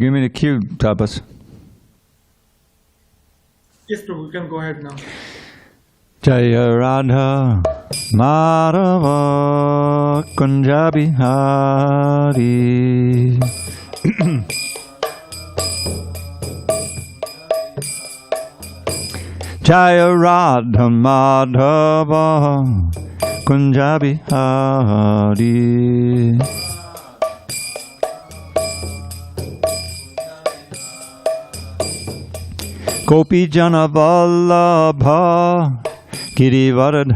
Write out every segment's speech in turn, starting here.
Give me the cue, Tapas. Yes, Prabhu, you can go ahead now. Jaya Radha Madhava Kunja Bihari. Jaya Radha Madhava Kunja Bihari. Gopi Jana Vallabha Girivardhari.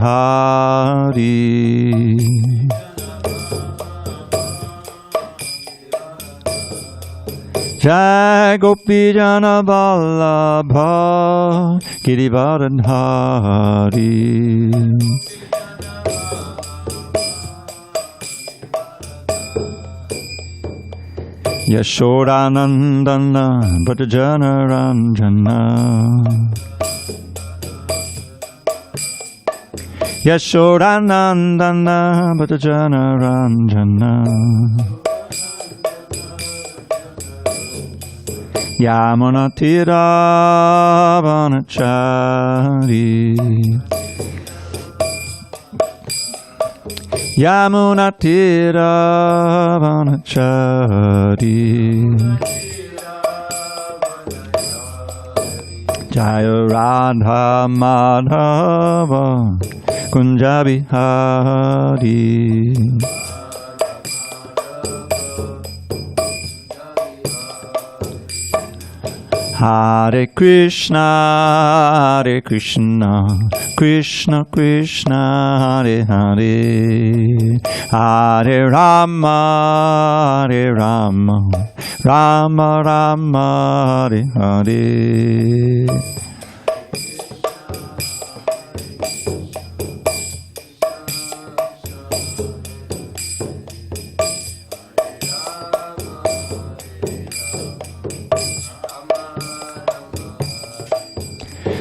Jai Gopi Jana Vallabha Girivardhari. Yashodanandana Bhattacharya Ranjana. Yashodanandana Bhattacharya Ranjana. Yamunatira Vanachari. Yamunatira Vanachari. Jaya Radha Madhava Kunja Bihari. Hare Krishna, Hare Krishna, Krishna Krishna, Hare Hare, Hare Rama, Hare Rama, Rama Rama, Hare Hare.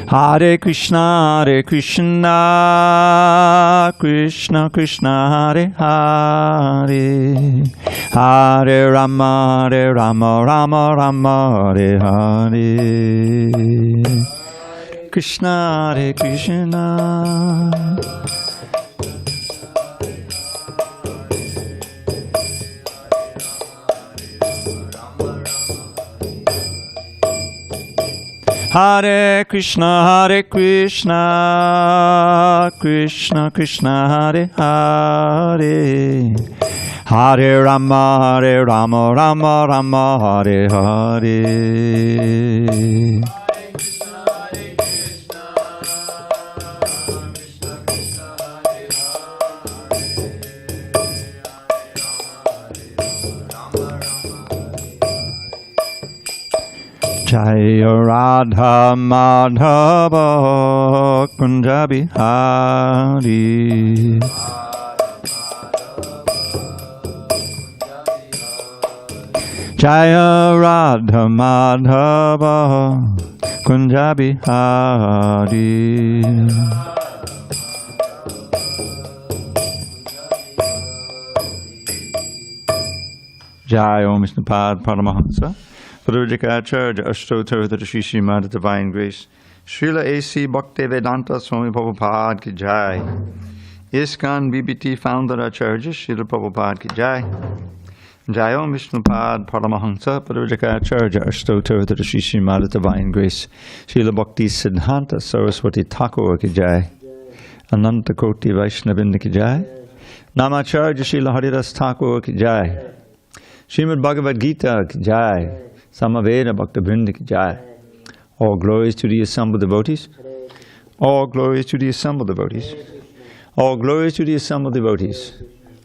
Hare Krishna, Hare Krishna, Krishna Krishna, Hare Hare, Hare Rama, Hare Rama, Rama Rama, Hare Hare. Krishna, Hare Krishna. Hare Krishna, Hare Krishna, Krishna Krishna, Hare Hare, Hare Rama, Hare Rama, Rama Rama, Hare Hare. Jaya Radha Madhava Kunja Bihari. Jaya Radha Madhava Kunja Bihari. Jai Om Vishnupad Paramahansa Prabhupada Ashtottara Shri Srimad Divine Grace Srila A.C. Bhaktivedanta Swami Prabhupada Ki Jai. ISKCON BBT Founder Acharya Srila Prabhupada Ki Jai. Jai Om Vishnupad Paramahansa Prabhupada Ashtottara Shri Srimad Divine Grace Srila Bhakti Siddhanta Saraswati Thakur Ki Jai. Ananta Koti Vaishnavinda Ki Jai. Namacharya Srila Haridas Thakur Ki Jai. Srimad Bhagavad Gita Ki Jai. Samaveda Bhakta Vrinda Ki Jai. All glories to the assembled devotees. All glories to the assembled devotees. All glories to the assembled devotees.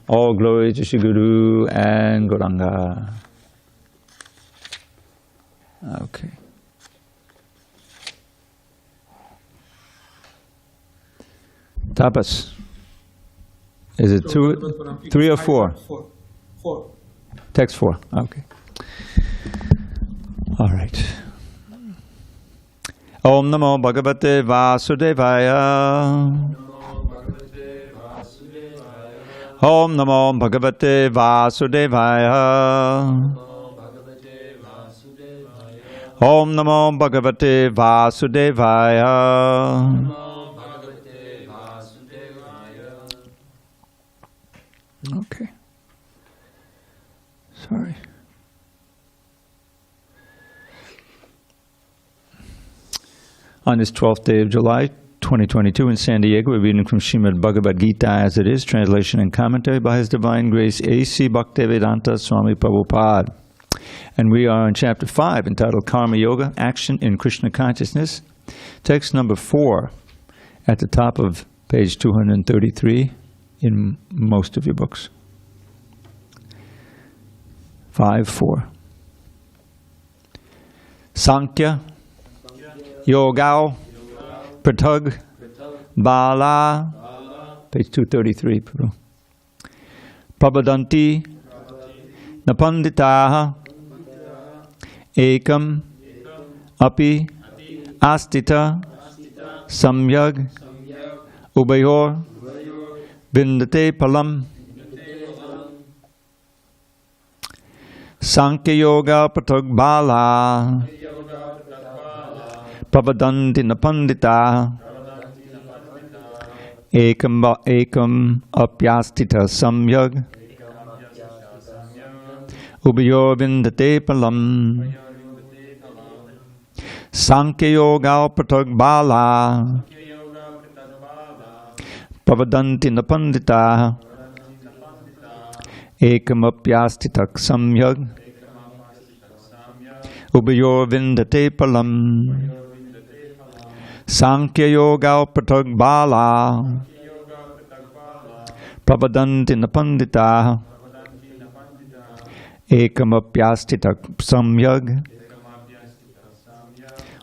All glories to Shri Guru and Gauranga. Okay. Tapas. Is it two, 3 or 4? 4. Text 4. Okay. All right. Om Namo Bhagavate Vasudevaya. Om Namo Bhagavate Vasudevaya. Om Namo Bhagavate Vasudevaya. Okay. Sorry. On this 12th day of July, 2022 in San Diego, we're reading from Srimad Bhagavad Gita as it is, translation and commentary by His Divine Grace A.C. Bhaktivedanta Swami Prabhupada. And we are in chapter 5, entitled Karma Yoga, Action in Krishna Consciousness. Text number 4 at the top of page 233 in most of your books. 5:4. Sāṅkhya Yogao Pratag Bala, page 233. Prabhadanti Napanditaha Ekam Api Astita Samyag Ubayor Vindate Palam. Sāṅkhya Yoga Pratag Bala Prabhadanti Napandita Ekam Apyastita Samyag Ubayor Vindate Palam. Sāṅkhya Yoga Pratag Bala Prabhadanti Napandita Ekam Apyastitak Samyag Ubayor Vindate Palam. Sāṅkhya Yoga Pratag Bala Prabhadanti Napandita Ekam Apyastitak Samyag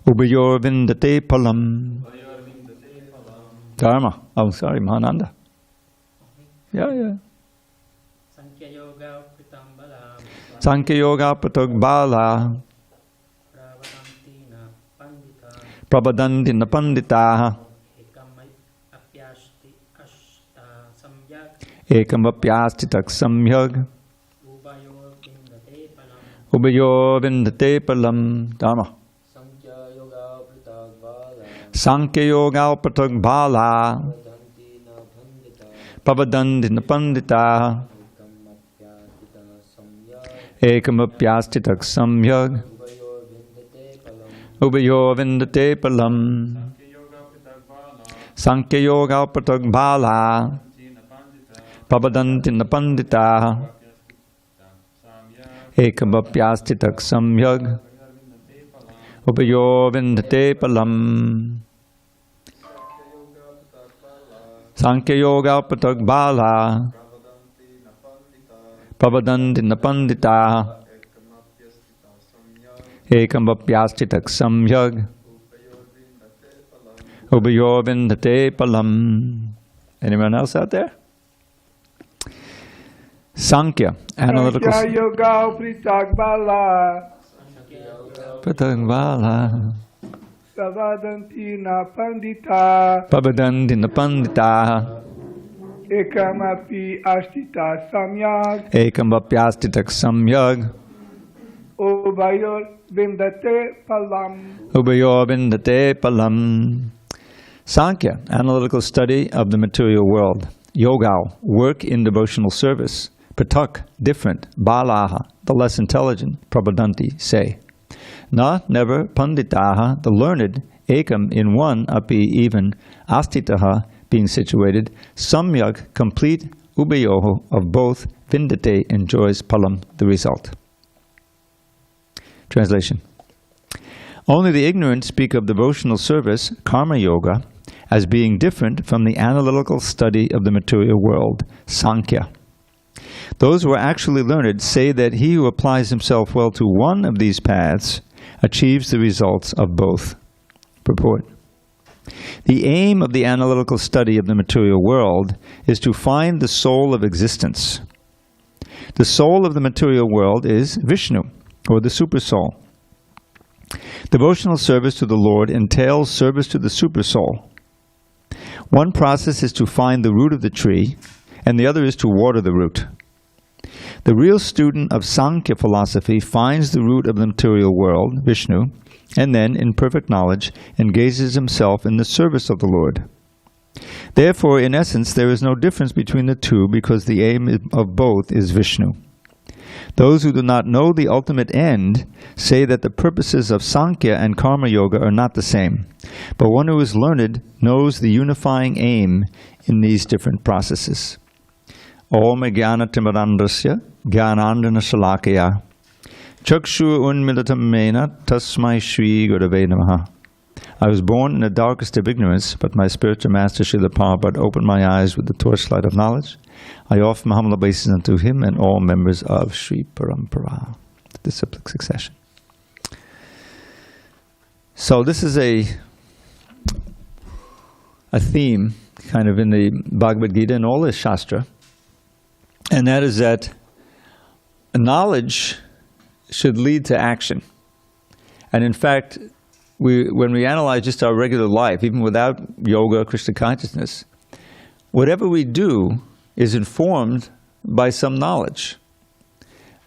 Ubayor Vindate Palam. Dharma. Oh, sorry, Mahananda. Yeah. Sāṅkhya Yoga Pratambala Sāṅkhya Yoga Pratag Bala Prabhadanti Napandita Ekam Apyastitak Samyag Ubayor Vindate Palam. Dharma. Sāṅkhya Yoga Pratag Bala Prabhadanti Napandita Ekam Apyastitak Samyag Ubayor Vindate Palam. Sāṅkhya Yoga Pratag Bala Prabhadanti Napandita Ekam Apyastitak Samyag Ubayor Vindate Palam. Sāṅkhya Yoga Pratag Bala Prabhadanti Napandita Ekam Apyastitak Samyag Ubayor Vindate Palam. Anyone else out there? Sāṅkhya, analytical. Sāṅkhya Yoga Pratag Bala Pratag Bala Prabhadanti Napandita Prabhadanti Napandita Ekamapi Astita Samyag Ekam Apyastitak Samyag Ubayor Vindate Palam. Ubayor Vindate Palam. Sāṅkhya, analytical study of the material world. Yoga, work in devotional service. Pratak, different. Balaha, the less intelligent. Prabhadanti, say. Na, never. Panditaha, the learned. Ekam, in one. Api, even. Astitaha, being situated. Samyag, complete. Ubayoho, of both. Vindate, enjoys. Palam, the result. Translation. Only the ignorant speak of devotional service, karma yoga, as being different from the analytical study of the material world, Sāṅkhya. Those who are actually learned say that he who applies himself well to one of these paths achieves the results of both. Purport. The aim of the analytical study of the material world is to find the soul of existence. The soul of the material world is Vishnu, or the Supersoul. Devotional service to the Lord entails service to the Supersoul. One process is to find the root of the tree, and the other is to water the root. The real student of Sāṅkhya philosophy finds the root of the material world, Vishnu, and then, in perfect knowledge, engages himself in the service of the Lord. Therefore, in essence, there is no difference between the two, because the aim of both is Vishnu. Those who do not know the ultimate end say that the purposes of Sāṅkhya and Karma Yoga are not the same. But one who is learned knows the unifying aim in these different processes. Om Jnana Timarandrasya Jnanandana Shalakaya Chakshu Unmilitam Mena Tasmai Shri Gurave Namaha. I was born in the darkest of ignorance, but my spiritual master Srila Prabhupada opened my eyes with the torchlight of knowledge. I offer my humble obeisance unto him and all members of Sri Parampara, the disciplic succession. So this is a theme kind of in the Bhagavad Gita and all the Shastra, and that is that knowledge should lead to action. And in fact, when we analyze just our regular life, even without yoga, Krishna consciousness, whatever we do is informed by some knowledge.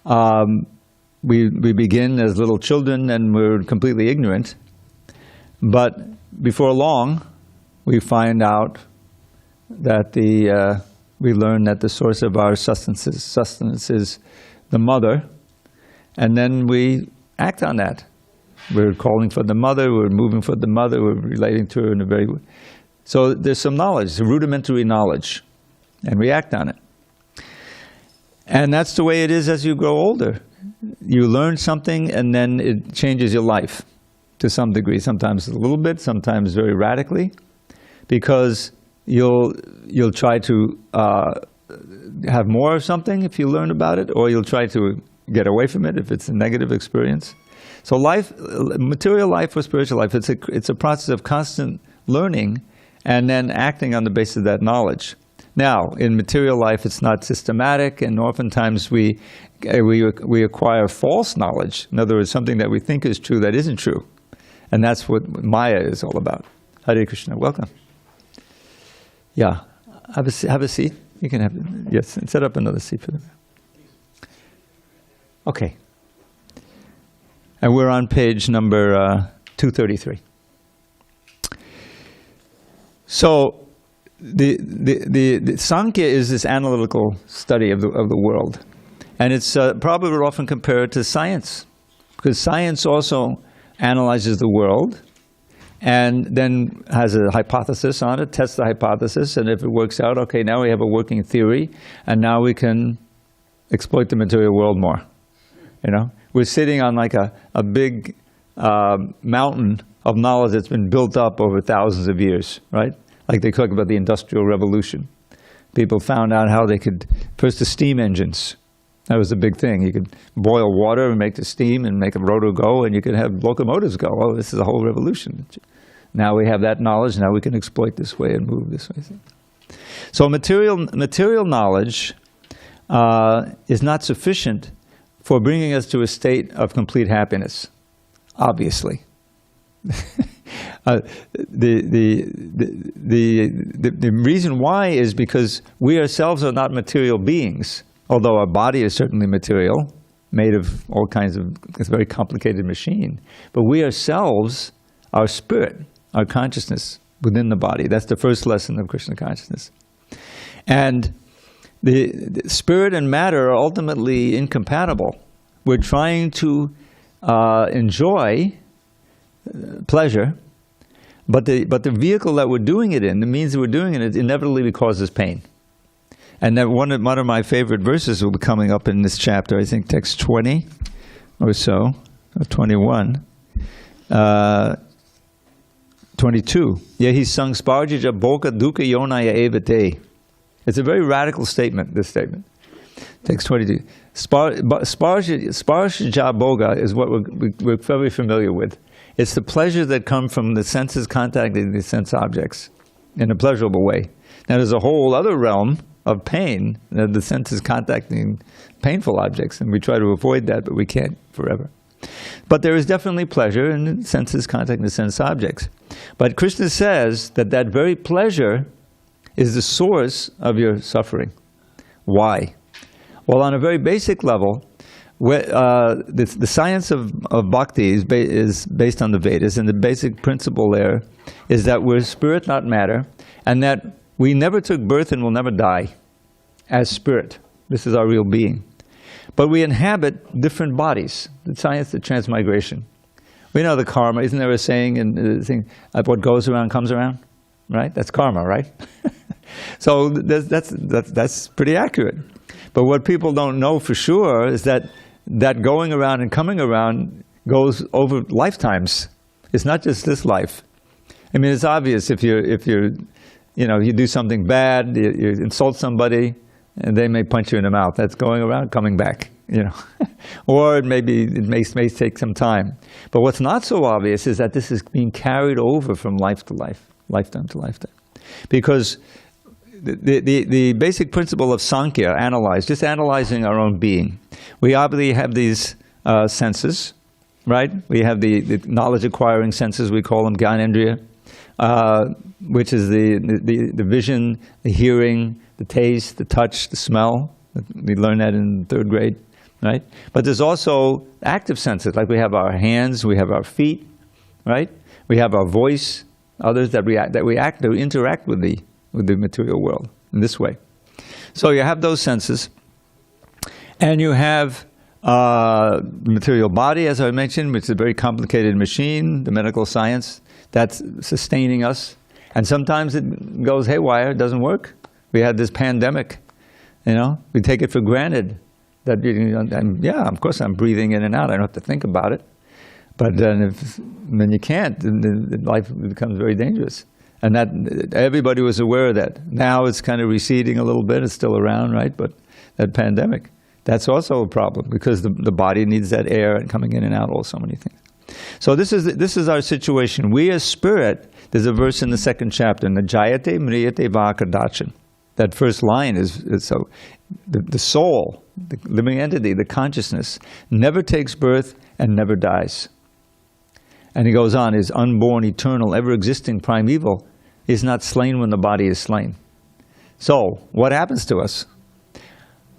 We begin as little children and we're completely ignorant, but before long we find out that we learn that the source of our sustenance is the mother, and then we act on that. We're calling for the mother, we're moving for the mother, we're relating to her in a very... So there's some knowledge, rudimentary knowledge, and we act on it. And that's the way it is as you grow older. You learn something and then it changes your life to some degree, sometimes a little bit, sometimes very radically, because you'll try to have more of something if you learn about it, or you'll try to get away from it if it's a negative experience. So life, material life or spiritual life, it's a process of constant learning and then acting on the basis of that knowledge. Now, in material life, it's not systematic, and oftentimes we acquire false knowledge. In other words, something that we think is true that isn't true. And that's what Maya is all about. Hare Krishna, welcome. Yeah, have a seat. You can have, yes, set up another seat for them. Okay. And we're on page number 233. So the Sāṅkhya is this analytical study of the world, and it's probably often compared to science, because science also analyzes the world and then has a hypothesis on it, tests the hypothesis, and if it works out, okay, now we have a working theory, and now we can exploit the material world more. You know, we're sitting on like a big mountain of knowledge that's been built up over thousands of years, right? Like they talk about the Industrial Revolution. People found out how they could, first the steam engines. That was the big thing. You could boil water and make the steam and make a rotor go, and you could have locomotives go. Oh, this is a whole revolution. Now we have that knowledge, now we can exploit this way and move this way. So material knowledge is not sufficient for bringing us to a state of complete happiness, obviously. The reason why is because we ourselves are not material beings, although our body is certainly material, made of all kinds of, it's a very complicated machine. But we ourselves, our spirit, our consciousness within the body. That's the first lesson of Krishna consciousness. And the spirit and matter are ultimately incompatible. We're trying to enjoy pleasure, but the vehicle that we're doing it in, the means that we're doing it, inevitably causes pain. And that one of my favorite verses will be coming up in this chapter, I think text 20 or so, or 21. 22. Yehi sang sparjija boka dukkha yonaya evate. It's a very radical statement, this statement. Text 22. Sparjija boga is what we're very familiar with. It's the pleasure that comes from the senses contacting the sense objects in a pleasurable way. Now there's a whole other realm of pain, the senses contacting painful objects, and we try to avoid that, but we can't forever. But there is definitely pleasure in the senses contacting the sense objects. But Krishna says that that very pleasure is the source of your suffering. Why? Well, on a very basic level, the science of bhakti is based on the Vedas, and the basic principle there is that we're spirit, not matter, and that we never took birth and will never die as spirit. This is our real being. But we inhabit different bodies. The science of transmigration. We know the karma. Isn't there a saying in the thing, what goes around comes around? Right? That's karma, right? So that's pretty accurate. But what people don't know for sure is that going around and coming around goes over lifetimes. It's not just this life. I mean, it's obvious if you do something bad, you insult somebody, and they may punch you in the mouth. That's going around, coming back, or it may take some time. But what's not so obvious is that this is being carried over from life to life, lifetime to lifetime. Because the basic principle of Sāṅkhya, just analyzing our own being. We obviously have these senses, right? We have the knowledge-acquiring senses, we call them Gyanendriya, which is the vision, the hearing, the taste, the touch, the smell. We learned that in 3rd grade, right? But there's also active senses, like we have our hands, we have our feet, right? We have our voice, others that interact with the material world in this way. So you have those senses, and you have the material body, as I mentioned, which is a very complicated machine, the medical science, that's sustaining us. And sometimes it goes haywire, it doesn't work. We had this pandemic, we take it for granted that, of course I'm breathing in and out, I don't have to think about it. But then when you can't, then life becomes very dangerous. And that everybody was aware of that. Now it's kind of receding a little bit, it's still around, right? But that pandemic, that's also a problem because the body needs that air and coming in and out, all so many things. So this is our situation. We as spirit, there's a verse in the 2nd chapter, Najayate Mriyate Vakadachan. That first line is so the soul, the living entity, the consciousness, never takes birth and never dies. And he goes on, is unborn, eternal, ever-existing, primeval, is not slain when the body is slain. So, what happens to us?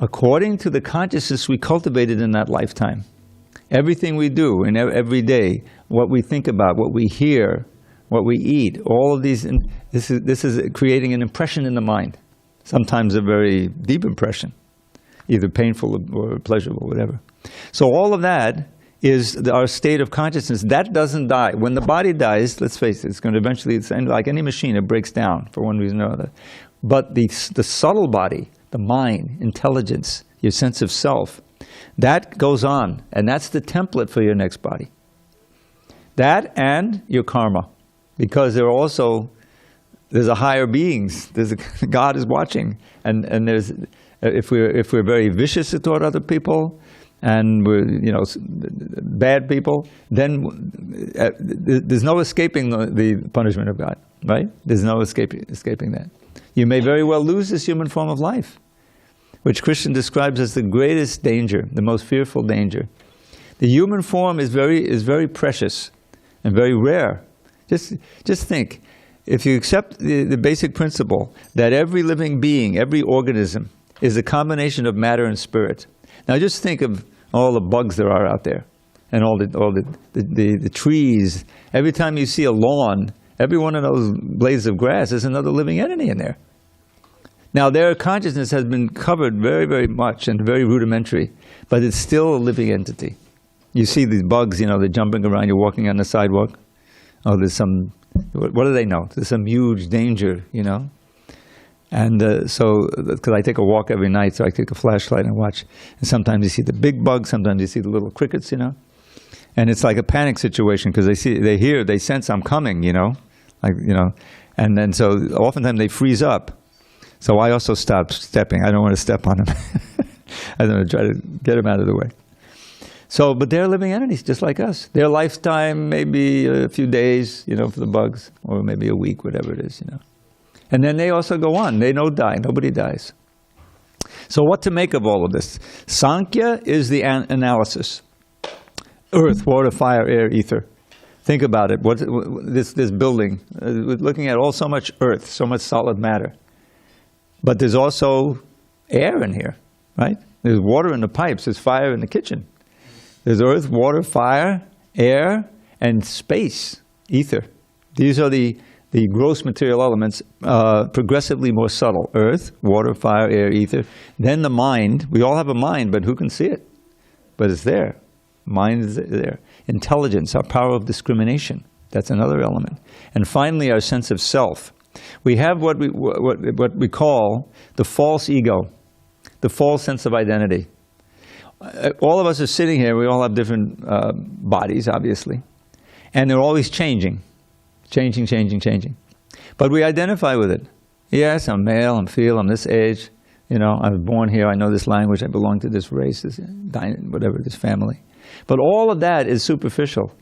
According to the consciousness we cultivated in that lifetime, everything we do in every day, what we think about, what we hear, what we eat, all of these, this is creating an impression in the mind. Sometimes a very deep impression, either painful or pleasurable, whatever. So all of that is our state of consciousness. That doesn't die. When the body dies, let's face it, it's going to eventually, like any machine, it breaks down for one reason or another. But the subtle body, the mind, intelligence, your sense of self, that goes on, and that's the template for your next body. That and your karma, because there's a higher beings. God is watching, and there's if we're very vicious toward other people, and we're bad people, then there's no escaping the punishment of God, right? There's no escaping that. You may very well lose this human form of life, which Krishna describes as the greatest danger, the most fearful danger. The human form is very precious and very rare. Just think, if you accept the basic principle that every living being, every organism, is a combination of matter and spirit. Now just think of all the bugs there are out there, and all the trees. Every time you see a lawn, every one of those blades of grass is another living entity in there. Now their consciousness has been covered very, very much and very rudimentary, but it's still a living entity. You see these bugs, they're jumping around, you're walking on the sidewalk. Oh, what do they know? There's some huge danger, And because I take a walk every night, so I take a flashlight and watch. And sometimes you see the big bugs, sometimes you see the little crickets, And it's like a panic situation because they sense I'm coming, And then so oftentimes they freeze up. So I also stop stepping. I don't want to step on them. I don't want to try to get them out of the way. So, but they're living entities just like us. Their lifetime may be a few days, for the bugs, or maybe a week, whatever it is, And then they also go on. They don't die. Nobody dies. So what to make of all of this? Sāṅkhya is the analysis. Earth, water, fire, air, ether. Think about it. This building, we're looking at so much earth, so much solid matter. But there's also air in here, right? There's water in the pipes. There's fire in the kitchen. There's earth, water, fire, air, and space, ether. These are the gross material elements, progressively more subtle. Earth, water, fire, air, ether. Then the mind. We all have a mind, but who can see it? But it's there. Mind is there. Intelligence, our power of discrimination. That's another element. And finally, our sense of self. We have what we call the false ego, the false sense of identity. All of us are sitting here. We all have different bodies, obviously. And they're always changing. Changing. But we identify with it. Yes, I'm male, I'm female, I'm this age. I was born here, I know this language, I belong to this race, this whatever, this family. But all of that is superficial.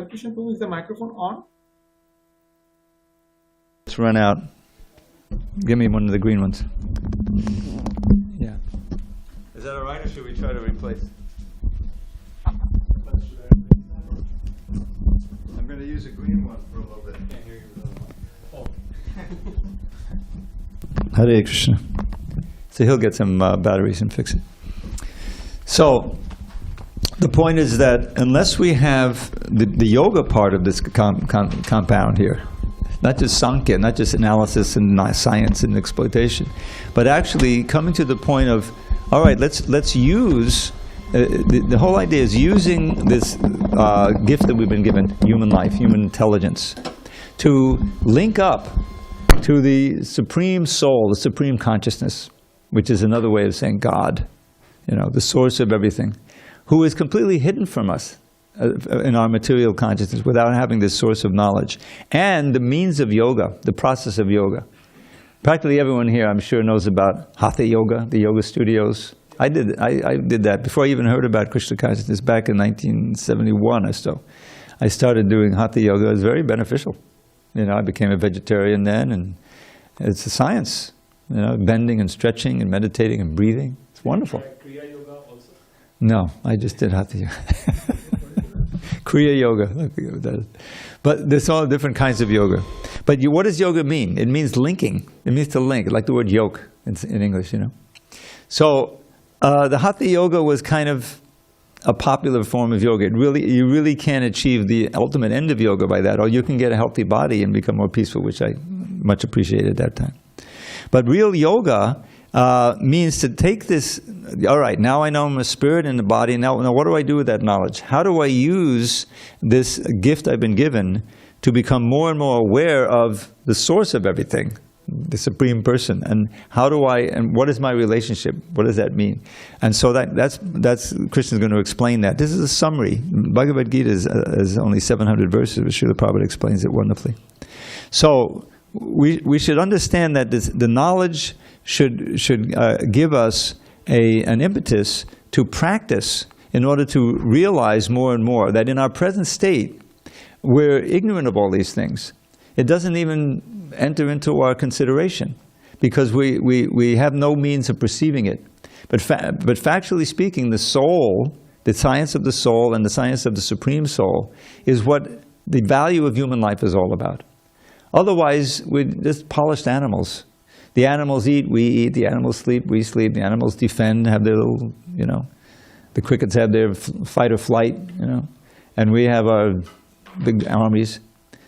Krishna, is the microphone on? It's run out. Give me one of the green ones. Yeah. Is that all right, or should we try to replace? I'm going going to use a green one for a little bit. Can't hear you. Oh. Hare Krishna. So he'll get some batteries and fix it. So the point is that unless we have the yoga part of this compound here, not just Sāṅkhya, not just analysis and science and exploitation, but actually coming to the point of, all right, let's use, the whole idea is using this gift that we've been given, human life, human intelligence, to link up to the supreme soul, the supreme consciousness, which is another way of saying God, the source of everything, who is completely hidden from us in our material consciousness without having this source of knowledge. And the means of yoga, the process of yoga. Practically everyone here, I'm sure, knows about Hatha Yoga, the yoga studios. I did that before I even heard about Krishna consciousness back in 1971 or so. I started doing Hatha Yoga. It was very beneficial. I became a vegetarian then, and it's a science. Bending and stretching and meditating and breathing. It's wonderful. Kriya Yoga also? No, I just did Hatha Yoga. Kriya Yoga. But there's all different kinds of yoga. But what does yoga mean? It means linking. It means to link, like the word yoke in English, So the Hatha Yoga was kind of a popular form of yoga. You really can achieve the ultimate end of yoga by that, or you can get a healthy body and become more peaceful, which I much appreciated at that time. But real yoga means to take this, all right, now I know I'm a spirit in the body, now what do I do with that knowledge? How do I use this gift I've been given to become more and more aware of the source of everything, the Supreme Person, and and what is my relationship? What does that mean? And so that's Krishna's going to explain that. This is a summary. Bhagavad Gita is only 700 verses, but Srila Prabhupada explains it wonderfully. So we should understand that the knowledge should give us an impetus to practice in order to realize more and more that in our present state we're ignorant of all these things. It doesn't even enter into our consideration because we have no means of perceiving it. But factually speaking, the soul, the science of the soul and the science of the Supreme Soul is what the value of human life is all about. Otherwise, we're just polished animals. The animals eat, we eat. The animals sleep, we sleep. The animals defend, have their little, the crickets have their fight or flight, and we have our big armies,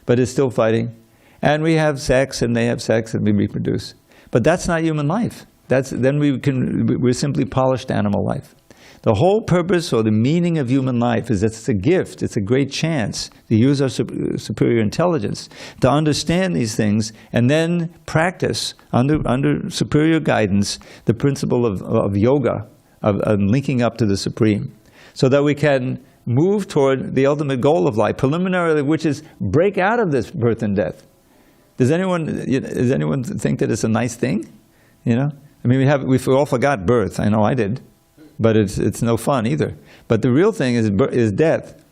but it's still fighting. And we have sex, and they have sex, and we reproduce. But that's not human life. We're simply polished animal life. The whole purpose or the meaning of human life is that it's a gift, it's a great chance to use our superior intelligence to understand these things and then practice under superior guidance the principle of yoga, of linking up to the Supreme, so that we can move toward the ultimate goal of life, preliminarily, which is break out of this birth and death. Does anyone think that it's a nice thing? I mean, we all forgot birth. I know I did. But it's no fun either. But the real thing is death.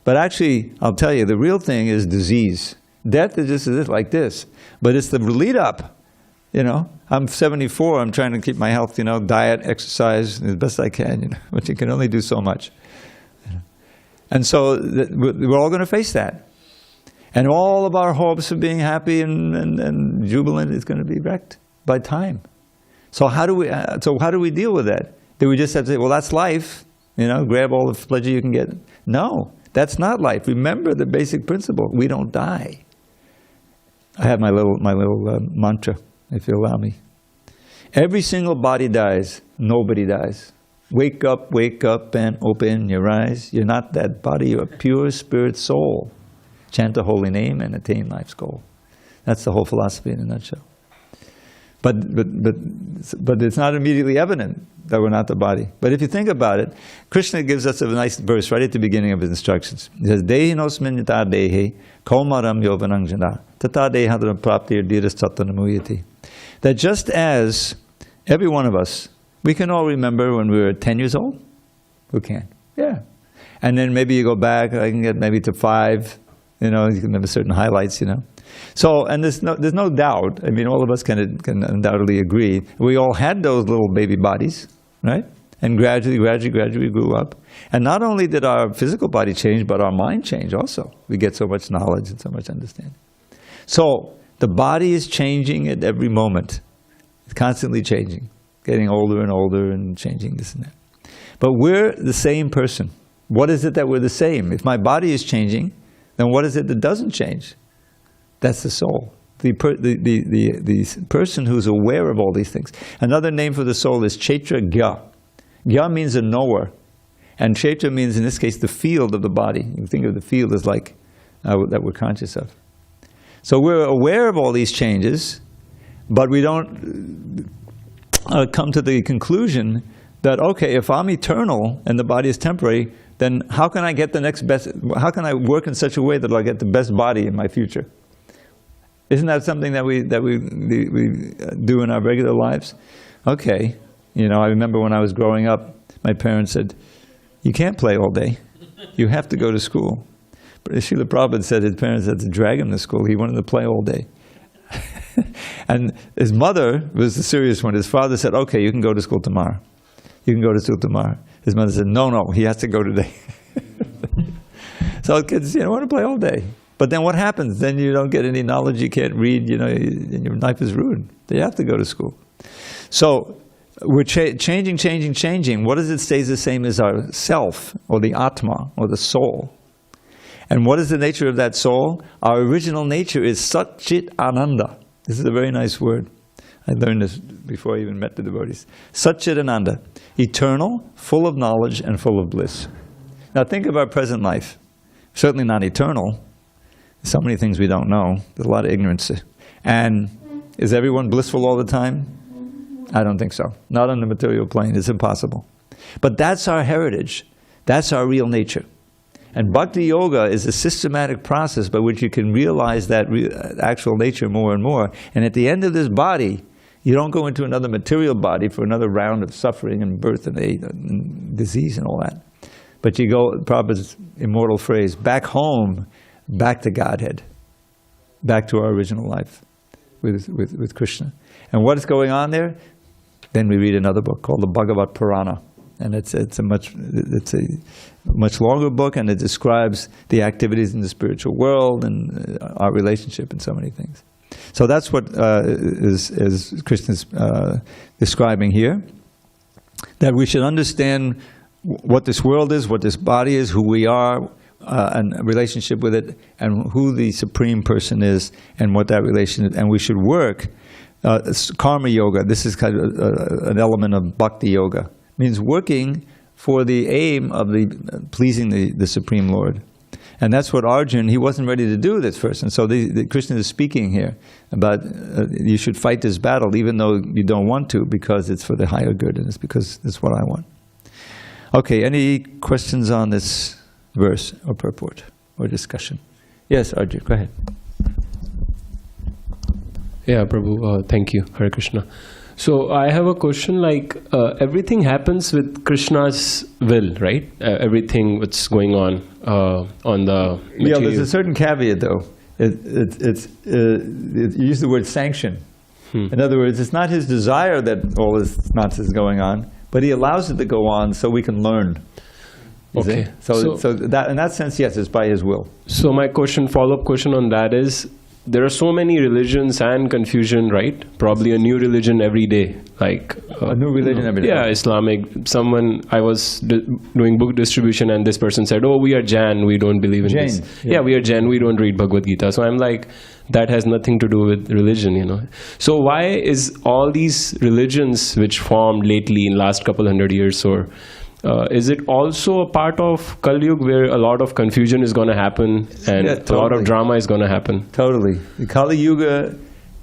But actually, I'll tell you, the real thing is disease. Death is just like this. But it's the lead up. I'm 74, I'm trying to keep my health, diet, exercise, as best I can, but you can only do so much. And so we're all going to face that. And all of our hopes of being happy and jubilant is going to be wrecked by time. So how do we deal with that? Do we just have to say, well, that's life, grab all the pleasure you can get? No, that's not life. Remember the basic principle: we don't die. I have my little mantra, if you allow me. Every single body dies. Nobody dies. Wake up, and open your eyes. You're not that body. You're a pure spirit soul. Chant the holy name and attain life's goal. That's the whole philosophy in a nutshell. But it's not immediately evident that we're not the body. But if you think about it, Krishna gives us a nice verse right at the beginning of his instructions. He says, Dehinosmin yata dehe, kaumaram yovanang jana, tata dehadram praptir dhiras tattanamuyati. That just as every one of us, we can all remember when we were 10 years old. Who can? Yeah. And then maybe you go back, I can get maybe to 5, you can remember certain highlights, So, and there's no doubt, I mean, all of us can undoubtedly agree, we all had those little baby bodies, right? And gradually we grew up. And not only did our physical body change, but our mind changed also. We get so much knowledge and so much understanding. So the body is changing at every moment. It's constantly changing, getting older and older and changing this and that. But we're the same person. What is it that we're the same? If my body is changing, then what is it that doesn't change? That's the soul. The person who's aware of all these things. Another name for the soul is Kshetra Gya. Gya means a knower. And Kshetra means, in this case, the field of the body. You think of the field as like that we're conscious of. So we're aware of all these changes, but we don't come to the conclusion that, okay, if I'm eternal and the body is temporary, then how can I get the next best, how can I work in such a way that I'll get the best body in my future? Isn't that something that we do in our regular lives? Okay, you know, I remember when I was growing up, my parents said, you can't play all day. You have to go to school. But Srila Prabhupada said his parents had to drag him to school. He wanted to play all day. And his mother was the serious one. His father said, okay, you can go to school tomorrow. You can go to school tomorrow. His mother said, no, he has to go today. So kids, want to play all day. But then what happens? Then you don't get any knowledge, you can't read, and your life is ruined. They have to go to school. So we're changing. What is it stays the same as our self, or the Atma, or the soul? And what is the nature of that soul? Our original nature is Sat Chit Ananda. This is a very nice word. I learned this before I even met the devotees. Sat Chit Ananda. Eternal, full of knowledge, and full of bliss. Now think of our present life. Certainly not eternal. There's so many things we don't know. There's a lot of ignorance. And is everyone blissful all the time? I don't think so. Not on the material plane. It's impossible. But that's our heritage. That's our real nature. And Bhakti Yoga is a systematic process by which you can realize that actual nature more and more. And at the end of this body, you don't go into another material body for another round of suffering and birth and disease and all that. But you go, Prabhupada's immortal phrase, back home, back to Godhead, back to our original life with Krishna. And what is going on there? Then we read another book called the Bhagavad Purana. And it's a much longer book, and it describes the activities in the spiritual world and our relationship and so many things. So that's what is Krishna's describing here. That we should understand what this world is, what this body is, who we are, and a relationship with it, and who the Supreme Person is, and what that relation is. And we should work. Karma Yoga, this is kind of an element of Bhakti Yoga. Means working for the aim of pleasing the Supreme Lord. And that's what Arjuna, he wasn't ready to do this first. And so Krishna is speaking here about you should fight this battle even though you don't want to, because it's for the higher good and it's because it's what I want. Okay, any questions on this verse or purport or discussion? Yes, Arjuna, go ahead. Yeah, Prabhu, thank you. Hare Krishna. So I have a question, like everything happens with Krishna's will, right? Everything that's going on the material. Yeah, there's a certain caveat though. You use the word sanction. In other words, it's not his desire that all this nonsense is going on, but he allows it to go on so we can learn. Okay. So that, in that sense, yes, it's by his will. So my follow-up question on that is, there are so many religions and confusion, right? Probably a new religion every day, like a new religion every day. Yeah, Islamic. I was doing book distribution, and this person said, "Oh, we are Jain. We don't believe in Jain, this." Yeah, we are Jain. We don't read Bhagavad Gita. So I'm like, that has nothing to do with religion, So why is all these religions which formed lately in last couple hundred years or is it also a part of Kali Yuga where a lot of confusion is going to happen and a lot of drama is going to happen? Totally. The Kali Yuga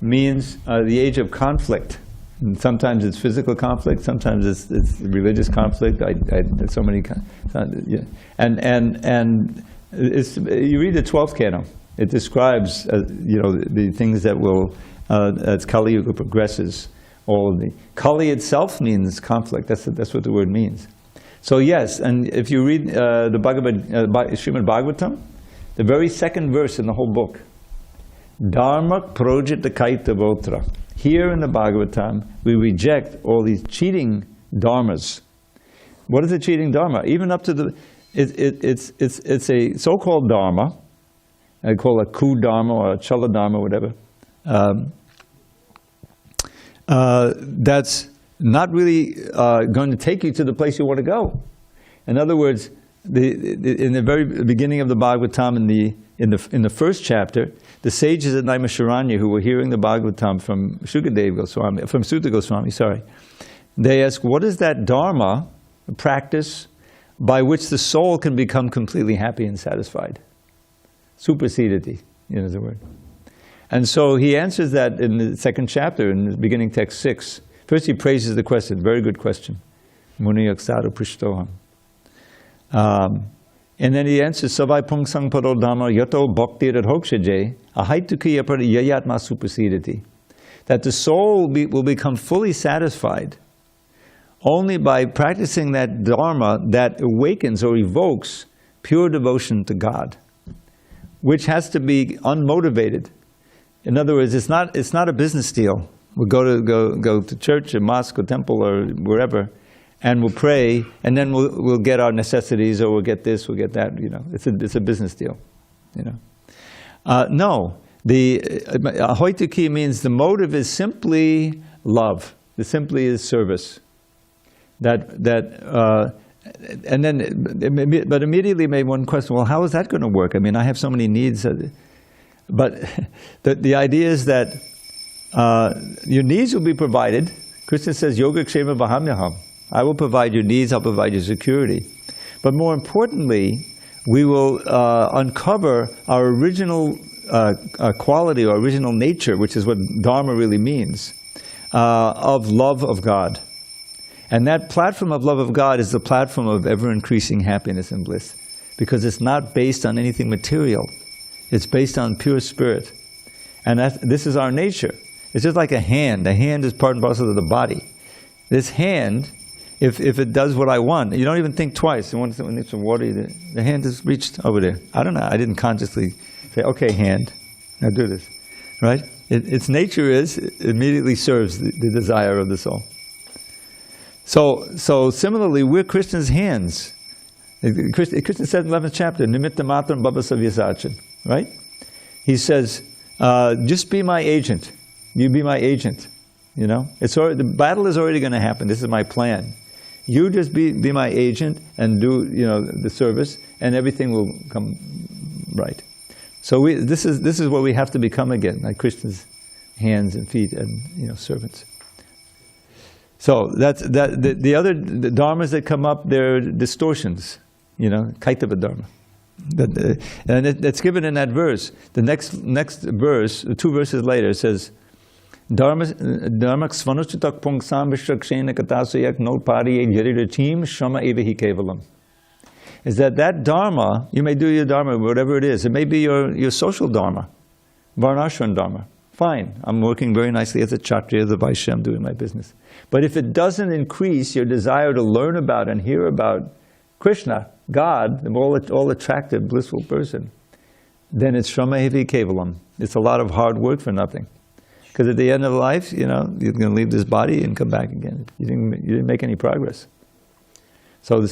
means the age of conflict. And sometimes it's physical conflict, sometimes it's religious conflict. There's so many. And you read the 12th canto. It describes the things that will as Kali Yuga progresses. All of the Kali itself means conflict. That's what the word means. So yes, and if you read the Srimad Bhagavatam, the very second verse in the whole book, Dharma projita kaita votra. Here in the Bhagavatam, we reject all these cheating dharmas. What is a cheating dharma? Even up to the, it's a so-called dharma. I call it ku dharma or chala dharma, whatever. That's not really going to take you to the place you want to go. In other words, in the very beginning of the Bhagavatam, in the first chapter, the sages at Naimisharanya who were hearing the Bhagavatam from Sutta Goswami, they ask, what is that dharma, practice, by which the soul can become completely happy and satisfied? Supersedity, is the word. And so he answers that in the second chapter, in the beginning text 6. First he praises the question, very good question. Muniyak sadhu prishtoham. And then he answers, Savai pungsang paro dhamma yato bhakti radhokshaje ahaitukiya yayatma supersedity. That the soul will become fully satisfied only by practicing that dharma that awakens or evokes pure devotion to God, which has to be unmotivated. In other words, it's not a business deal. We'll go to church or mosque or temple or wherever, and we'll pray, and then we'll get our necessities, or we'll get this, we'll get that. It's a business deal. No, the ahoituki means the motive is simply love. It simply is service. And then, but immediately made one question. Well, how is that going to work? I mean, I have so many needs. But the idea is that your needs will be provided. Krishna says, Yoga Kshema Vahamyaham. I will provide your needs, I'll provide your security. But more importantly, we will uncover our original quality, or original nature, which is what Dharma really means, of love of God. And that platform of love of God is the platform of ever-increasing happiness and bliss, because it's not based on anything material. It's based on pure spirit. And this is our nature. It's just like a hand. A hand is part and parcel of the body. This hand, if it does what I want, you don't even think twice. You want some water, the hand is reached over there. I don't know. I didn't consciously say, okay, hand, now do this. Right? Its nature is, it immediately serves the desire of the soul. So similarly, we're Krishna's hands. Krishna said in the 11th chapter, Nimitta matram bhava savyasachan. Right? He says, just be my agent. You be my agent. The battle is already going to happen. This is my plan. You just be my agent and do the service, and everything will come right. So this is what we have to become again, like Krishna's hands and feet and servants. So the other dharmas that come up, they're distortions, kaitava dharma. And it's given in that verse. The next verse, 2 verses later, says, Dharmak svanuchutak pungsam vishrakshena katasuyak no pariye jarirachim shama evahi kevalam. Is that dharma, you may do your dharma, whatever it is. It may be your social dharma, varnashram dharma. Fine, I'm working very nicely as a kshatriya, as a vaishya, I'm doing my business. But if it doesn't increase your desire to learn about and hear about Krishna, God, the all attractive, blissful person, then it's shamahevi kevalam. It's a lot of hard work for nothing. Because at the end of life, you're going to leave this body and come back again. You didn't make any progress. So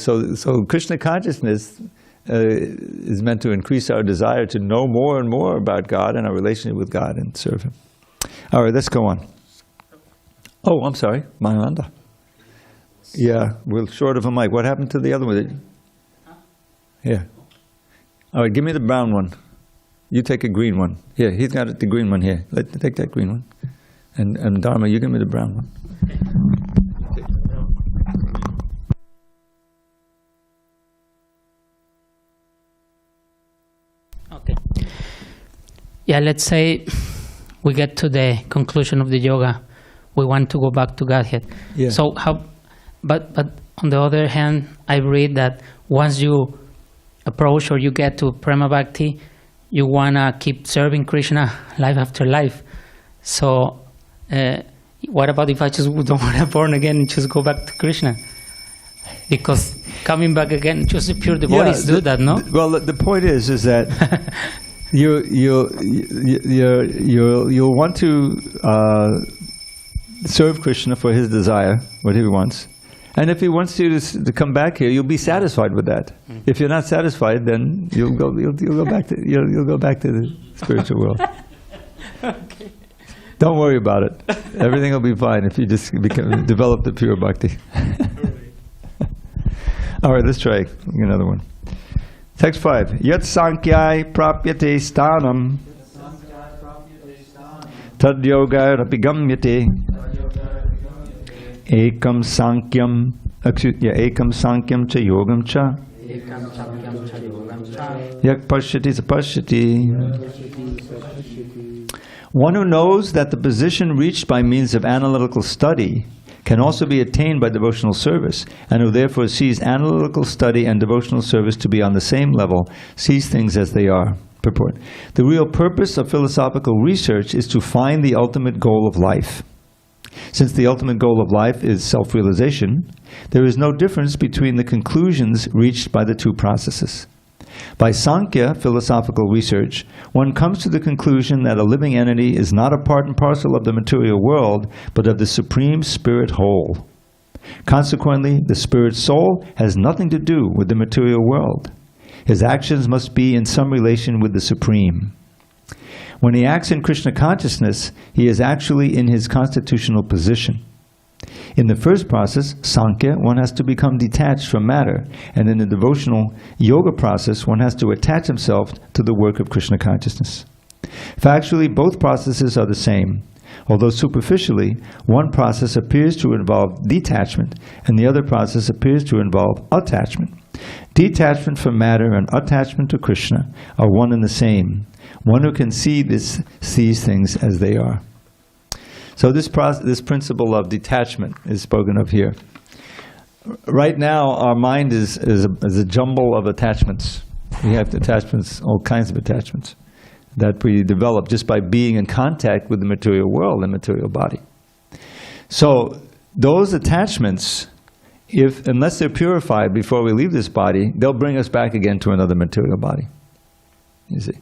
Krishna consciousness is meant to increase our desire to know more and more about God and our relationship with God and serve Him. All right, let's go on. Oh, I'm sorry, Mahananda. Yeah, we're short of a mic. What happened to the other one? Here. All right, give me the brown one. You take a green one. Here, he's got the green one here. Take that green one. And Dharma, you give me the brown one. Okay. Yeah, let's say we get to the conclusion of the yoga. We want to go back to Godhead. Yeah. So how? But on the other hand, I read that once you approach or you get to Prema Bhakti, you wanna keep serving Krishna life after life. So, what about if I just don't want to born again and just go back to Krishna? Because coming back again, just the pure devotees do that, no? Well, the point is that you'll want to serve Krishna for his desire, what he wants, And if he wants you to come back here, you'll be satisfied with that. If you're not satisfied, then you'll go back to the spiritual world. Okay. Don't worry about it. Everything will be fine if you just develop the pure bhakti. All right, let's try another one. Text 5. Yat Sāṅkhya prapyate sthanam tad yoga rapigamyate ekam Sāṅkhyam cha yogam cha yak pashyati sapashyati. One who knows that the position reached by means of analytical study can also be attained by devotional service, and who therefore sees analytical study and devotional service to be on the same level, sees things as they are. Purport. The real purpose of philosophical research is to find the ultimate goal of life. Since the ultimate goal of life is self-realization, there is no difference between the conclusions reached by the two processes. By Sāṅkhya philosophical research, one comes to the conclusion that a living entity is not a part and parcel of the material world, but of the Supreme Spirit whole. Consequently, the Spirit soul has nothing to do with the material world. His actions must be in some relation with the Supreme. When he acts in Krishna consciousness, he is actually in his constitutional position. In the first process, Sāṅkhya, one has to become detached from matter, and in the devotional yoga process, one has to attach himself to the work of Krishna consciousness. Factually, both processes are the same, although superficially, one process appears to involve detachment, and the other process appears to involve attachment. Detachment from matter and attachment to Krishna are one and the same. One who can see this sees things as they are. So this principle of detachment is spoken of here. Right now, our mind is a jumble of attachments. We have attachments, all kinds of attachments, that we develop just by being in contact with the material world and material body. So those attachments, unless they're purified before we leave this body, they'll bring us back again to another material body. You see.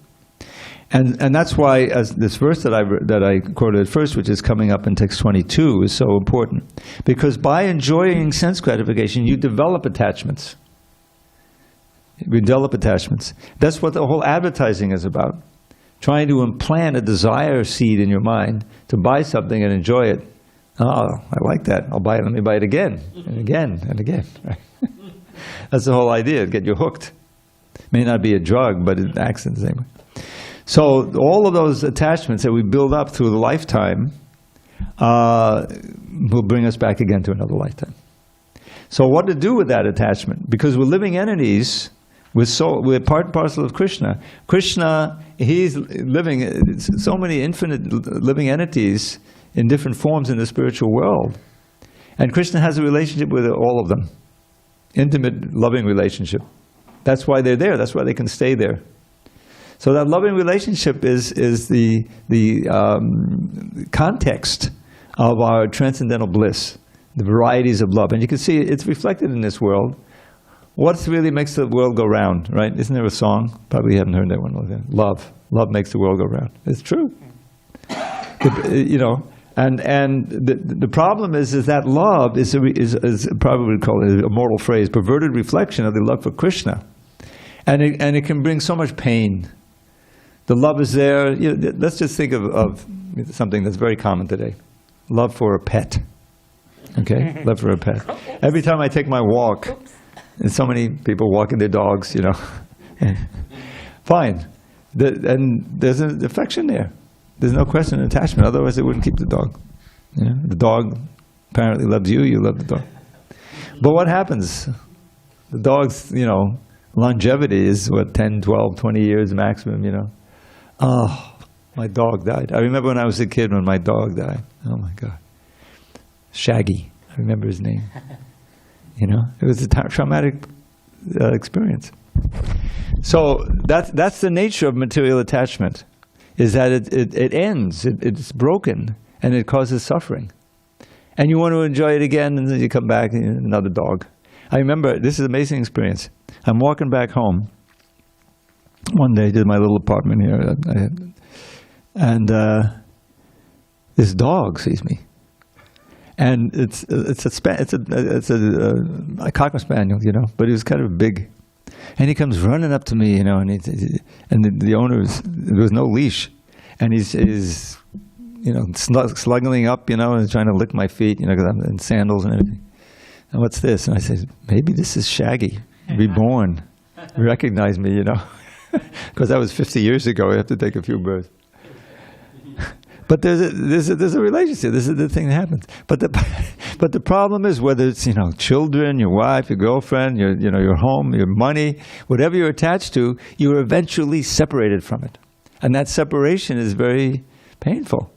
And that's why, as this verse that I quoted at first, which is coming up in text 22, is so important. Because by enjoying sense gratification, you develop attachments. We develop attachments. That's what the whole advertising is about. Trying to implant a desire seed in your mind to buy something and enjoy it. Oh, I like that. I'll buy it. Let me buy it again and again and again. Right? That's the whole idea. Get you hooked. It may not be a drug, but it acts in the same way. So all of those attachments that we build up through the lifetime will bring us back again to another lifetime. So what to do with that attachment? Because we're living entities, we're part and parcel of Krishna. Krishna, he's living, so many infinite living entities in different forms in the spiritual world. And Krishna has a relationship with all of them. Intimate, loving relationship. That's why they're there. That's why they can stay there. So that loving relationship is the context of our transcendental bliss, the varieties of love. And you can see it's reflected in this world. What really makes the world go round, right? Isn't there a song? Probably haven't heard that one. Love. Love makes the world go round. It's true. And the problem is that love is probably called a mortal phrase, perverted reflection of the love for Krishna. And it can bring so much pain. The love is there. Let's just think of something that's very common today. Love for a pet. Okay? Love for a pet. Every time I take my walk, and so many people walking their dogs, Fine. And there's an affection there. There's no question of attachment. Otherwise, they wouldn't keep the dog. The dog apparently loves you, you love the dog. But what happens? The dog's, longevity is, 10, 12, 20 years maximum, Oh, my dog died. I remember when I was a kid when my dog died. Oh my God. Shaggy. I remember his name. It was a traumatic experience. So that's the nature of material attachment, is that it ends, it's broken, and it causes suffering. And you want to enjoy it again, and then you come back and another dog. I remember, this is an amazing experience. I'm walking back home one day to my little apartment here, and this dog sees me. And it's a cocker spaniel, you know, but he was kind of big. And he comes running up to me, you know, and the owner there was no leash, and he's you know, slugging up, you know, and trying to lick my feet, you know, because I'm in sandals and everything. And what's this? And I said, maybe this is Shaggy, reborn. Recognize me, you know, because that was 50 years ago. I have to take a few births. But there's a relationship. This is the thing that happens. But the problem is, whether it's, you know, children, your wife, your girlfriend, your home, your money, whatever you're attached to, you're eventually separated from it, and that separation is very painful.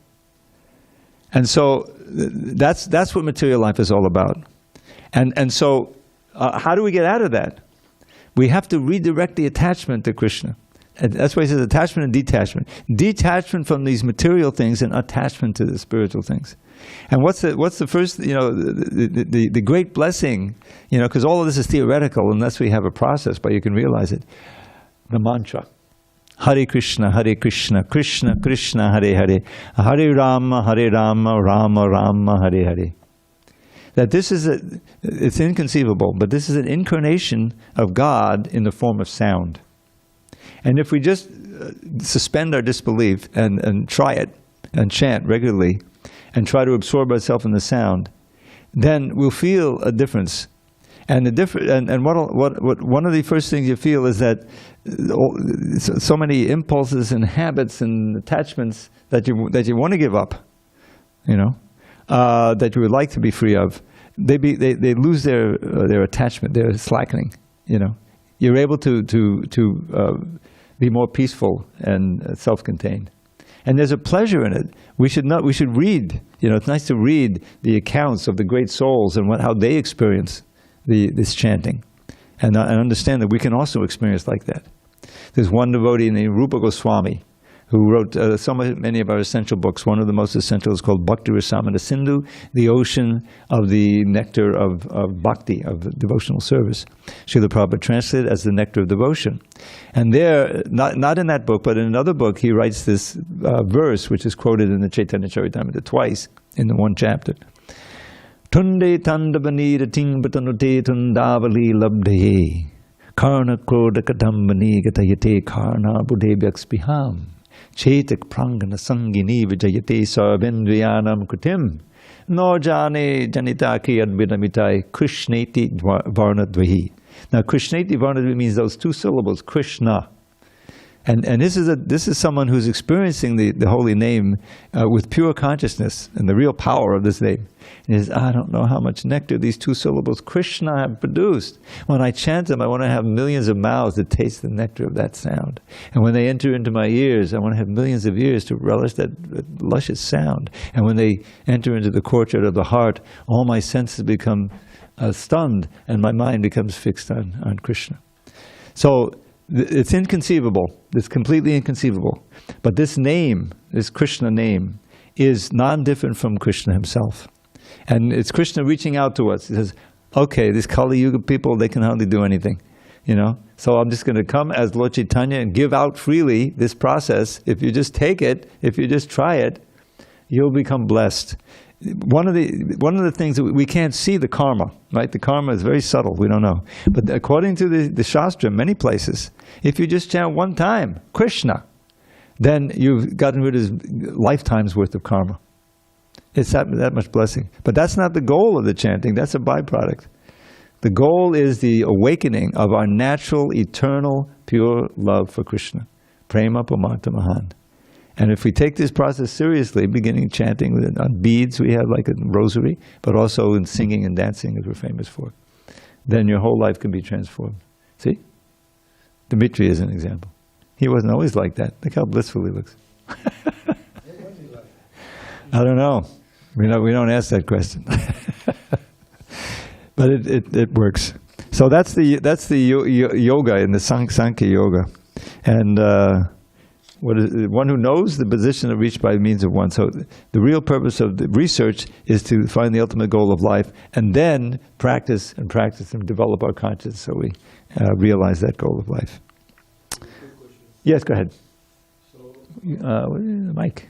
And so that's what material life is all about. And so how do we get out of that? We have to redirect the attachment to Krishna. And that's why he says attachment and detachment. Detachment from these material things and attachment to the spiritual things. And what's the first, you know, the great blessing, you know, because all of this is theoretical unless we have a process, but you can realize it. The mantra. Hare Krishna, Krishna Krishna, Hare Hare. Hare Rama, Rama Rama, Hare Hare. That this is it's inconceivable, but this is an incarnation of God in the form of sound. And if we just suspend our disbelief and try it and chant regularly and try to absorb ourselves in the sound, then we'll feel a difference. And what one of the first things you feel is that so many impulses and habits and attachments that you want to give up, you know, that you would like to be free of, they lose their attachment, their slackening, you know. You're able to be more peaceful and self-contained, and there's a pleasure in it. We should read. You know, it's nice to read the accounts of the great souls and how they experience this chanting, and understand that we can also experience like that. There's one devotee named Rupa Goswami who wrote many of our essential books. One of the most essential is called Bhakti Rasamrita Sindhu, the ocean of the nectar of bhakti, of devotional service. Srila Prabhupada translated as the nectar of devotion. And there, not in that book, but in another book, he writes this verse, which is quoted in the Chaitanya Charitamrita twice in the one chapter. Tunde tandavanira tingbatanute tundavali labdhaye karna kroda kadambani gatayate karna buddhebhyakspiham chetak prangana sangini vijayate sarvendriyanam kritim no jane janitaki advidamitai krishneti varnadvahi. Now krishneti varnadvahi means those two syllables, Krishna. And this is someone who's experiencing the holy name with pure consciousness and the real power of this name. And he says, I don't know how much nectar these two syllables Krishna have produced. When I chant them, I want to have millions of mouths to taste the nectar of that sound. And when they enter into my ears, I want to have millions of ears to relish that luscious sound. And when they enter into the courtyard of the heart, all my senses become stunned and my mind becomes fixed on Krishna. So it's inconceivable. It's completely inconceivable. But this name, this Krishna name, is non-different from Krishna himself. And it's Krishna reaching out to us. He says, okay, these Kali Yuga people, they can hardly do anything, you know. So I'm just going to come as Lord Chaitanya and give out freely this process. If you just take it, if you just try it, you'll become blessed. One of the things that we can't see the karma, right? The karma is very subtle. We don't know. But according to the Shastra, in many places, if you just chant one time, Krishna, then you've gotten rid of lifetimes worth of karma. It's that much blessing. But that's not the goal of the chanting. That's a byproduct. The goal is the awakening of our natural, eternal, pure love for Krishna. Prema Pamata Mahan. And if we take this process seriously, beginning chanting on beads we have like a rosary, but also in singing and dancing as we're famous for, then your whole life can be transformed. See? Dimitri is an example. He wasn't always like that. Look how blissful he looks. I don't know. We don't ask that question. But it works. So that's the yoga in the Sāṅkhya yoga. And one who knows the position of reached by means of one. So the real purpose of the research is to find the ultimate goal of life, and then practice and develop our conscience so we realize that goal of life. Yes, go ahead. The mic.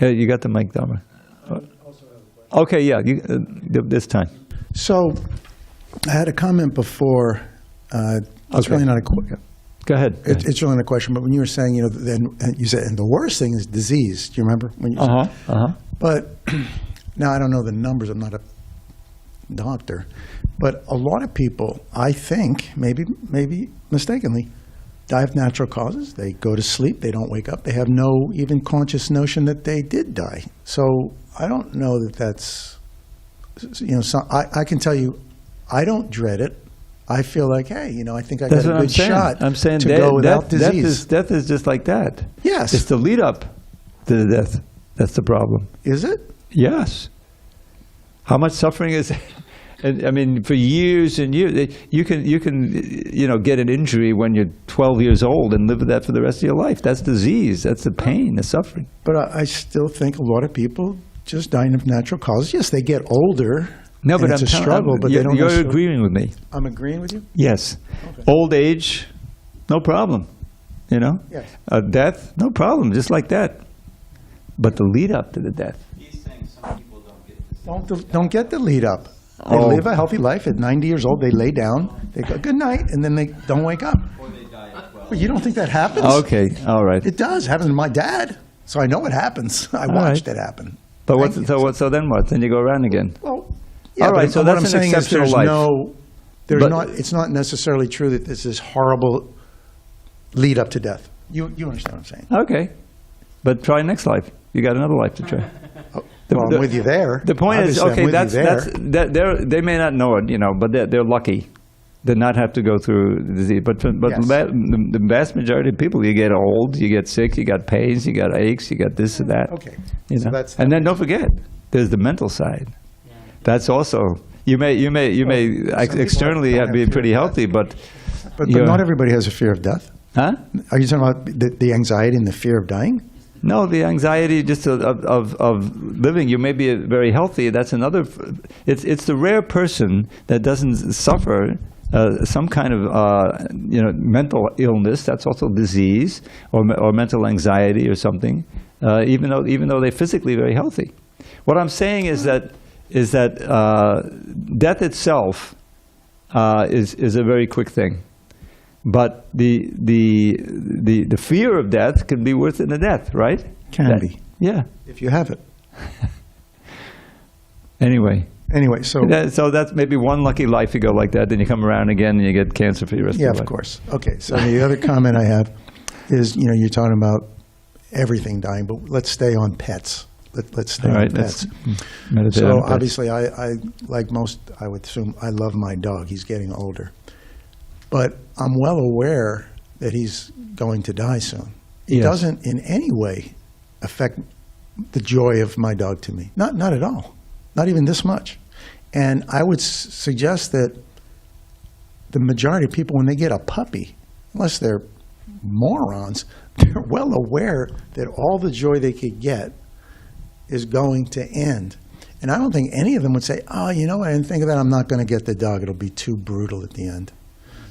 Yeah, you got the mic, Dharma. I also have a question. Okay, yeah, this time. So, I had a comment before. It's really not a question. Go ahead. It's really not a question. But when you were saying, then you said, and the worst thing is disease. Do you remember when you said? But now I don't know the numbers. I'm not a doctor, but a lot of people, I think, maybe mistakenly, die of natural causes. They go to sleep. They don't wake up. They have no even conscious notion that they did die. So I don't know that that's, so I can tell you, I don't dread it. I feel like, hey, I think I got a good shot I'm saying to go without disease. Death is just like that. Yes. It's the lead up to the death. That's the problem. Is it? Yes. How much suffering is and I mean, for years and years, you can get an injury when you're 12 years old and live with that for the rest of your life. That's disease. That's the pain, the suffering. But I still think a lot of people just dying of natural causes. Yes, they get older. No, but it's a struggle. But they don't. You're agreeing with me. I'm agreeing with you. Yes. Okay. Old age, no problem. Yes. Death, no problem. Just like that. But the lead up to the death. He's saying some people don't get this. Don't get the lead up. They live a healthy life. At 90 years old, they lay down, they go good night, and then they don't wake up. Or they die at 12. Well, you don't think that happens? Okay, all right. It does. It happens to my dad, so I know it happens. I watched it happen. But Thank you. so then what? Then you go around again. Well, yeah. All right, but so what that's I'm an saying is exceptional there's life. not. It's not necessarily true that this is horrible lead up to death. You understand what I'm saying? Okay. But try next life. You got another life to try. Well, I'm with you there. The point is, Obviously, okay, I'm with you there. they may not know it, but they're lucky to not have to go through the disease. But Yes. the vast majority of people, you get old, you get sick, you got pains, you got aches, you got this and that. Okay. You So know? that's- And then don't forget, there's the mental side. That's also you may people externally don't have be fear pretty of healthy, but But you're- not everybody has a fear of death. huh? Are you talking about the anxiety and the fear of dying? No, the anxiety just of living. You may be very healthy. That's another. It's the rare person that doesn't suffer some kind of mental illness. That's also disease or mental anxiety or something. Even though they're physically very healthy. What I'm saying is that death itself is a very quick thing. But the fear of death can be worse than the death, right? Can be. Yeah. If you have it. Anyway, So so that's maybe one lucky life you go like that, then you come around again and you get cancer for your rest of your life. of course. Okay. So the other comment I have is, you're talking about everything dying, but let's stay on pets. Let's stay All on right, pets. let's meditate So on pets. obviously, I like most, I would assume, I love my dog. He's getting older. But I'm well aware that he's going to die soon. It Yes. doesn't in any way affect the joy of my dog to me. Not at all. Not even this much. And I would suggest that the majority of people, when they get a puppy, unless they're morons, they're well aware that all the joy they could get is going to end. And I don't think any of them would say, I didn't think of that. I'm not going to get the dog. It'll be too brutal at the end.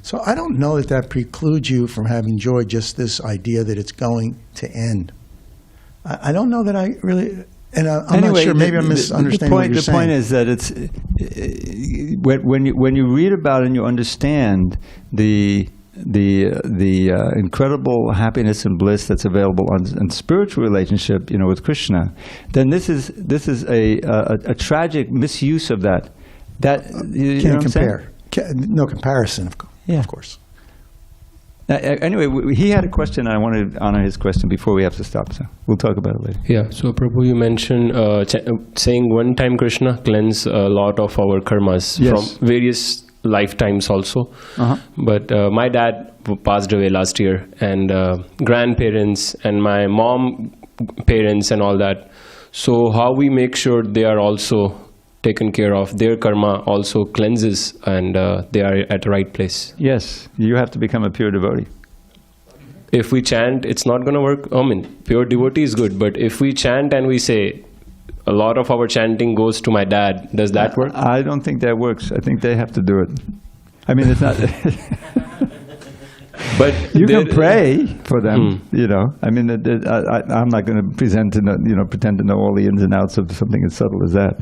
So I don't know that precludes you from having joy, just this idea that it's going to end. I don't know that I really, and I'm not sure, maybe I'm misunderstanding what you're saying. The point is that it's, when you read about and you understand the incredible happiness and bliss that's available in spiritual relationship, with Krishna, then this is a tragic misuse of that. That you know Can't what I'm saying? compare. No comparison, of course. Anyway, he had a question, and I wanted to honor his question before we have to stop, so we'll talk about it later. Yeah, so Prabhu, you mentioned saying one time Krishna cleanse a lot of our karmas Yes. from various lifetimes also. Uh-huh. But my dad passed away last year, and grandparents and my mom parents and all that. So how we make sure they are also taken care of, their karma also cleanses, and they are at the right place. Yes, you have to become a pure devotee. If we chant, it's not going to work. I mean, pure devotee is good, but if we chant and we say, a lot of our chanting goes to my dad, does that work? I don't think that works. I think they have to do it. I mean, it's not... But You can there- pray for them, you know. I mean, I'm not going to pretend to know all the ins and outs of something as subtle as that.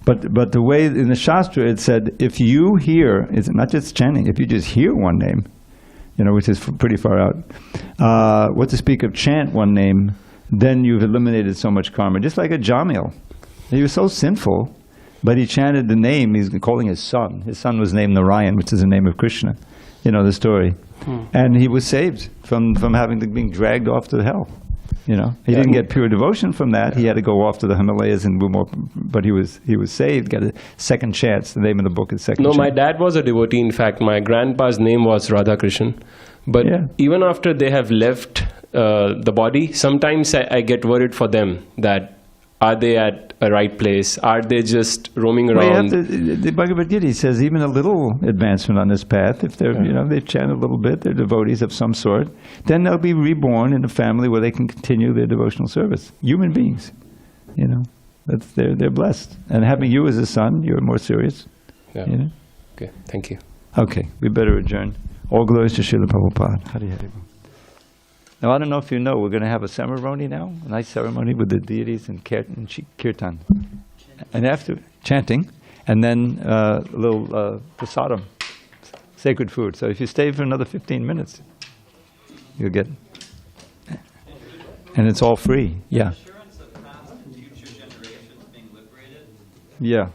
But the way in the Shastra it said, if you hear, it's not just chanting, if you just hear one name, you know, which is pretty far out, what to speak of chant one name, then you've eliminated so much karma. Just like a Jamil. He was so sinful, but he chanted the name, he's calling his son. His son was named Narayan, which is the name of Krishna. You know the story. And he was saved from being dragged off to hell. You know, he didn't get pure devotion from that. He had to go off to the Himalayas and do more, but he was saved, got a second chance. The name of the book is Second No, Chance. my dad was a devotee. In fact, my grandpa's name was Radha Krishan. But Yeah. even after they have left the body, sometimes I get worried for them that are they at a right place? Are they just roaming Well, around? the Bhagavad Gita says even a little advancement on this path, if they're, you know, they chant a little bit, they're devotees of some sort, then they'll be reborn in a family where they can continue their devotional service. Human beings, you know, they're blessed. And having you as a son, you're more serious. Yeah. You know? Okay, thank you. Okay, we better adjourn. All glories to Srila Prabhupada. Hari Hari Bol. Now, I don't know if you know, we're going to have a ceremony now, a nice ceremony with the deities and kirtan. And after chanting, and then a little prasadam, sacred food. So if you stay for another 15 minutes, you'll get, and it's all free. Yeah. Assurance of past and future generations being liberated. Yeah.